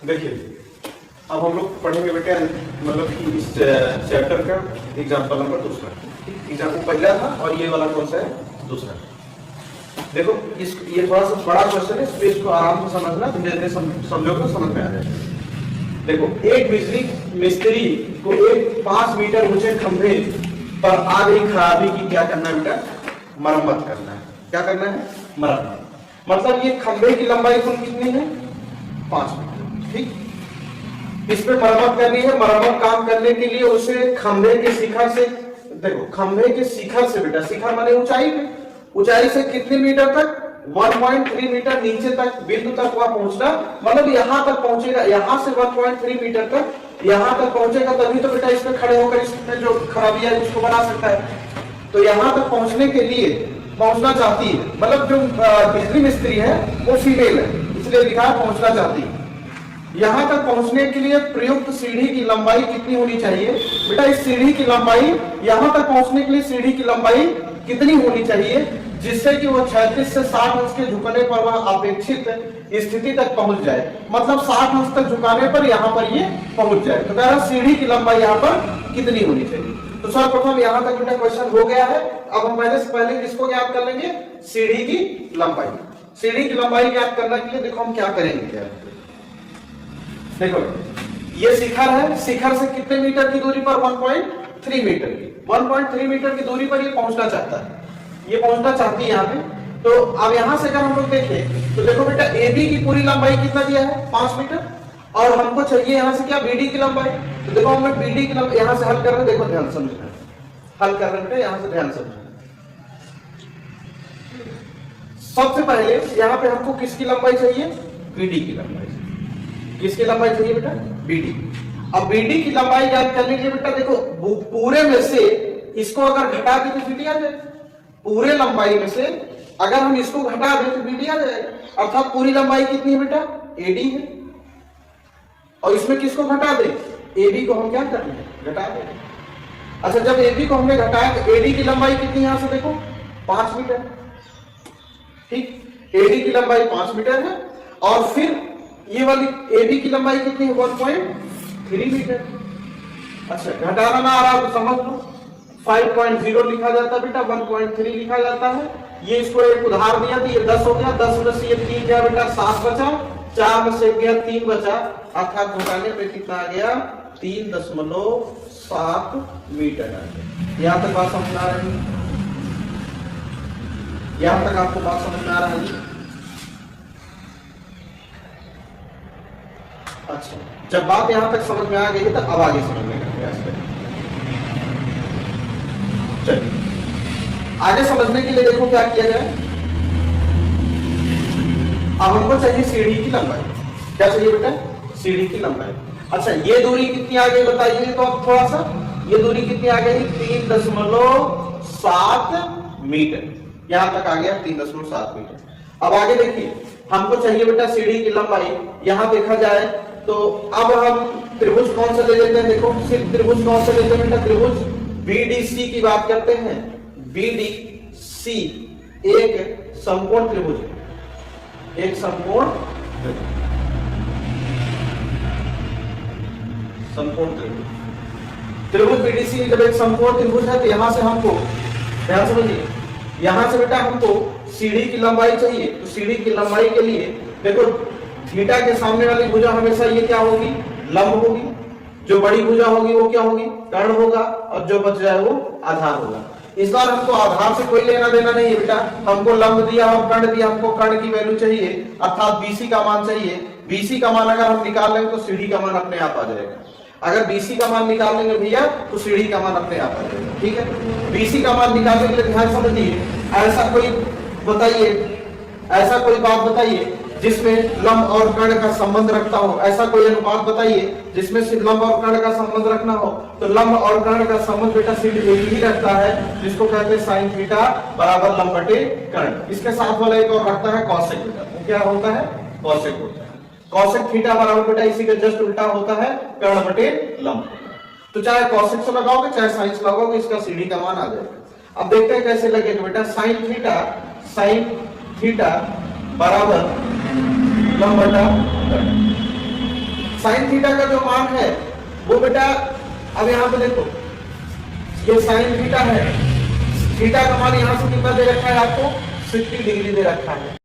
देखिए अब हम लोग पढ़ेंगे बेटे मतलब कि इस चैप्टर का एग्जाम्पल नंबर दूसरा। एग्जाम्पल पहला था और ये वाला कौन सा है, दूसरा। देखो इस ये थोड़ा सा बड़ा क्वेश्चन है, इसलिए इसको आराम से समझना, धीरे धीरे समझोगे तो समझ में आ जाएगा। देखो एक बिजली मिस्त्री को एक 5 मीटर ऊंचे खंभे पर आ गई खराबी की क्या करना है बेटा, मरम्मत करना है। क्या करना है, मरम्मत। मतलब ये खंभे की लंबाई कुल कितनी है, 5 मीटर। ठीक, इस पे मरम्मत करनी है। मरम्मत काम करने के लिए उसे खंभे के शिखर से, देखो खंभे के शिखर से बेटा, शिखर माने ऊंचाई पे, ऊंचाई से कितने मीटर तक, 1.3 मीटर नीचे तक बिंदु तक वहां पहुंचना। मतलब यहां तक पहुंचेगा, यहां से 1.3 मीटर तक यहां तक पहुंचेगा, तभी तो बेटा इसमें खड़े होकर इसमें जो खराबी है उसको बना सकता है। तो यहां तक पहुंचने के लिए पहुंचना चाहती है, मतलब जो बिजली मिस्त्री है वो फीमेल है, इसलिए लिखा है पहुंचना चाहती है। यहां तक पहुंचने के लिए प्रयुक्त सीढ़ी की लंबाई कितनी होनी चाहिए बेटा, इस सीढ़ी की लंबाई, यहां तक पहुंचने के लिए सीढ़ी की लंबाई कितनी होनी चाहिए जिससे कि वो 36 से 60 अंश के झुकने पर वह अपेक्षित स्थिति तक पहुंच जाए। मतलब 60 अंश तक झुकाने पर यहां पर ये पहुंच जाए। तो कह रहा सीढ़ी की लंबाई यहां पर कितनी होनी चाहिए। तो सर्वप्रथम यहां तक बेटा क्वेश्चन हो गया है। अब हम पहले से पहले किसको ज्ञात कर लेंगे, सीढ़ी की लंबाई। सीढ़ी की लंबाई ज्ञात करने के लिए देखो हम क्या करेंगे। देखो ये शिखर है, शिखर से कितने मीटर की दूरी पर, 1.3 मीटर की, 1.3 मीटर की दूरी पर ये पहुंचना चाहता है, ये पहुंचना चाहती है यहाँ पे। तो अब यहां से अगर हम लोग देखें तो देखो बेटा AB की पूरी लंबाई कितना दिया है, 5 मीटर, और हमको चाहिए यहां से क्या, BD की लंबाई। तो देखो हम BD की लंबाई यहां से हल कर रहे हैं, देखो ध्यान समझना, हल कर रहे हैं यहां से, ध्यान समझना। सबसे पहले यहां पे हमको किसकी लंबाई चाहिए, BD की लंबाई। किसकी लंबाई चाहिए बेटा, BD। अब BD की लंबाई ज्ञात करने के लिए बेटा देखो पूरे में से इसको अगर घटा दें तो BD आ जाएगा। पूरे लंबाई में से अगर हम इसको घटा दें तो BD आ जाएगा। अर्थात पूरी लंबाई कितनी है बेटा, AD है। और इसमें किसको घटा दें, AB को हम क्या कर रहे हैं, घटा दें। अच्छा जब AB को हमने घटाया तो AD की लंबाई कितनी, यहां से देखो 5 मीटर। ठीक, AD की लंबाई 5 मीटर है, और फिर ये वाली AB की लंबाई कितनी है, 1.3 मीटर। अच्छा घटाना ना आ रहा तो समझ लो 5.0 लिखा जाता है बेटा, 1.3 लिखा जाता है। ये इसको एक उदाहरण दिया था, ये 10 हो गया, 10 में से ये 3 गया बेटा, 7 बचा, 4 में से गया 3 बचा, अर्थात घटाने पे कितना आ गया, 3.7 मीटर आ गया। यहां तक बात समझ में आ रही है, यहां तक आपको बात समझ में आ रहा है। अच्छा जब बात यहां तक समझ में आ गई है तो अब आगे समझने का प्रयास करें। चलिए आगे समझने के लिए देखो क्या किया जाए। अब हमको चाहिए सीढ़ी की लंबाई। क्या चाहिए बेटा, सीढ़ी की लंबाई। अच्छा ये दूरी कितनी आ गई बताइए, तो अब थोड़ा सा ये दूरी कितनी आ गई, 3.7 मीटर। यहां तक आ गया 3.7 मीटर। अब आगे देखिए हमको चाहिए बेटा सीढ़ी की लंबाई। यहां देखा जाए तो अब हम त्रिभुज कौन सा ले लेते हैं, देखो सिर्फ त्रिभुज कौन सा लेते हैं बेटा, त्रिभुज BDC की बात करते हैं। BDC एक समकोण त्रिभुज है, एक समकोण त्रिभुज BDC जब एक समकोण त्रिभुज है तो यहां से हमको, ध्यान समझिए, यहां से बेटा हमको सीढ़ी की लंबाई चाहिए। तो सीढ़ी की लंबाई के लिए देखो थीटा के सामने वाली भुजा हमेशा ये क्या होगी, लंब होगी। जो बड़ी भुजा होगी वो क्या होगी, कर्ण होगा, और जो बच जाए वो आधार होगा। इस बार हमको आधार से कोई लेना देना नहीं है बेटा, हमको लंब दिया और कर्ण दिया, हमको कर्ण की वैल्यू चाहिए, अर्थात BC का मान चाहिए। BC का मान अगर हम निकाल लेंगे तो सीढ़ी का मान अपने आप आ जाएगा। अगर BC का मान निकाल लेंगे भैया तो सीढ़ी का मान अपने आप आ जाएगा। ठीक है, BC का मान निकालने के लिए ध्यान समझिए, ऐसा कोई बताइए, ऐसा कोई बात बताइए जिसमें लंब और कर्ण का संबंध रखता हो, ऐसा कोई अनुपात बताइए जिसमें सिर्फ लंब और कर्ण का संबंध रखना हो। तो लंब और कर्ण का संबंध बेटा सिर्फ एक ही रखता है, जिसको कहते हैं साइन थीटा बराबर लंब बटे कर्ण। इसके साथ वाला एक और रखता है कॉसेक थीटा। वो क्या होता है, कॉसेक होता है। कॉसेक थीटा बराबर बेटा इसी का जस्ट उल्टा होता है कर्ण बटे लंब। तो चाहे कॉसेक से लगाओगे चाहे साइन से लगाओगे, इसका सीढ़ी का मान आ जाएगा। अब देखते हैं कैसे लगेगा बेटा, साइन थीटा बराबर लंब बटा कर्ण। साइन थीटा का जो मान है वो बेटा अब यहाँ पे देखो, ये साइन थीटा है, थीटा का मान यहाँ से कितना दे रखा है आपको, 60 डिग्री दे रखा है।